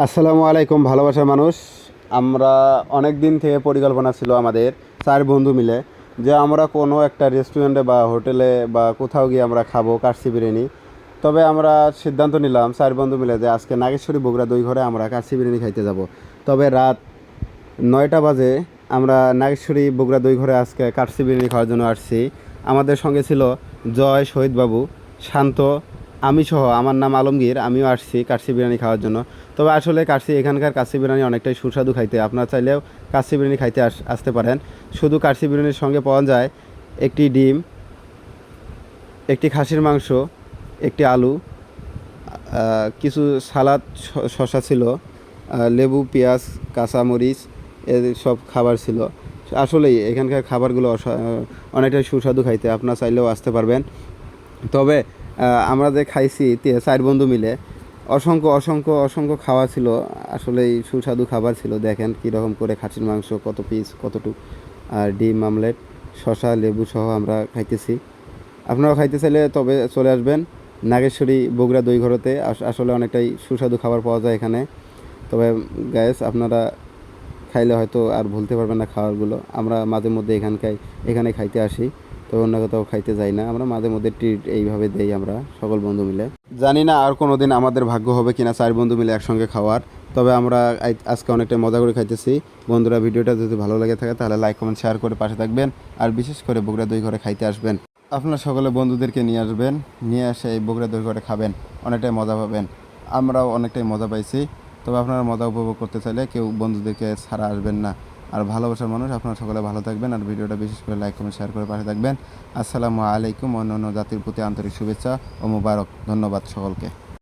আসসালামু আলাইকুম ভালোবাসার মানুষ। আমরা অনেক দিন থেকে পরিকল্পনা ছিল আমাদের চার বন্ধু মিলে যে আমরা কোনো একটা রেস্টুরেন্টে বা হোটেলে বা কোথাও গিয়ে আমরা খাবো কাচ্চি বিরিয়ানি। তবে আমরা সিদ্ধান্ত নিলাম চার বন্ধু মিলে যে আজকে নাগেশ্বরী বগুড়া দই ঘরে আমরা কাচ্চি বিরিয়ানি খাইতে যাব। তবে রাত 9টা বাজে আমরা নাগেশ্বরী বগুড়া দই ঘরে আজকে কাচ্চি বিরিয়ানি খাওয়ার জন্য আসছি। আমাদের সঙ্গে ছিল জয়, শহীদবাবু, শান্ত, আমি সহ। আমার নাম আলমগীর, আমিও আসছি কাচ্চি বিরিয়ানি খাওয়ার জন্য। তবে আসলে এখানকার কাচ্চি বিরিয়ানি অনেকটাই সুস্বাদু খাইতে। আপনারা চাইলেও কাচ্চি বিরিয়ানি খাইতে আসতে পারেন। শুধু কাচ্চি বিরিয়ানির সঙ্গে পাওয়া যায় একটি ডিম, একটি খাসির মাংস, একটি আলু, কিছু সালাদ, শসা ছিল, লেবু, পেঁয়াজ, কাঁচামরিচ, এর সব খাবার ছিল। আসলেই এখানকার খাবারগুলো অনেকটাই সুস্বাদু খাইতে। আপনারা চাইলেও আসতে পারবেন। তবে আমরা যে খাইছি চার বন্ধু মিলে অসংখ্য অসংখ্য অসংখ্য খাওয়া ছিল। আসলেই সুস্বাদু খাবার ছিল। দেখেন কীরকম করে খাসির মাংস কত পিস কতটুকু, আর ডিম আমলেট, শসা, লেবু সহ আমরা খাইতেছি। আপনারাও খাইতে চাইলে তবে চলে আসবেন নাগেশ্বরী বগুড়া দই ঘরতে। আসলে অনেকটাই সুস্বাদু খাবার পাওয়া যায় এখানে। তবে গ্যাস আপনারা খাইলে হয়তো আর ভুলতে পারবেন না খাবারগুলো। আমরা মাঝে মধ্যে এখানে খাইতে আসি, তো অন্য কোথাও খাইতে যাই না। আমরা মাঝে মধ্যে ট্রিট এইভাবে দেই আমরা সকল বন্ধু মিলে। জানি না আর কোনো দিন আমাদের ভাগ্য হবে কিনা চার বন্ধু মিলে একসঙ্গে খাওয়ার। তবে আমরা আজকে অনেকটাই মজা করে খাইতেছি। বন্ধুরা, ভিডিওটা যদি ভালো লাগে থাকে তাহলে লাইক কমেন্ট শেয়ার করে পাশে থাকবেন। আর বিশেষ করে বগুড়া দই ঘরে খাইতে আসবেন। আপনারা সকলে বন্ধুদেরকে নিয়ে আসবেন, নিয়ে এসে এই বগুড়া দই ঘরে খাবেন, অনেকটাই মজা পাবেন। আমরাও অনেকটাই মজা পাইছি। তবে আপনারা মজা উপভোগ করতে চাইলে কেউ বন্ধুদেরকে ছাড়া আসবেন না। আর ভালোবাসার মানুষ, আপনারা সকলে ভালো থাকবেন। আর ভিডিওটা বিশেষ করে লাইক কমেন্ট শেয়ার করে পাশে থাকবেন। আসসালামু আলাইকুম। অন্য জাতির প্রতি আন্তরিক শুভেচ্ছা ও মোবারক। ধন্যবাদ সকলকে।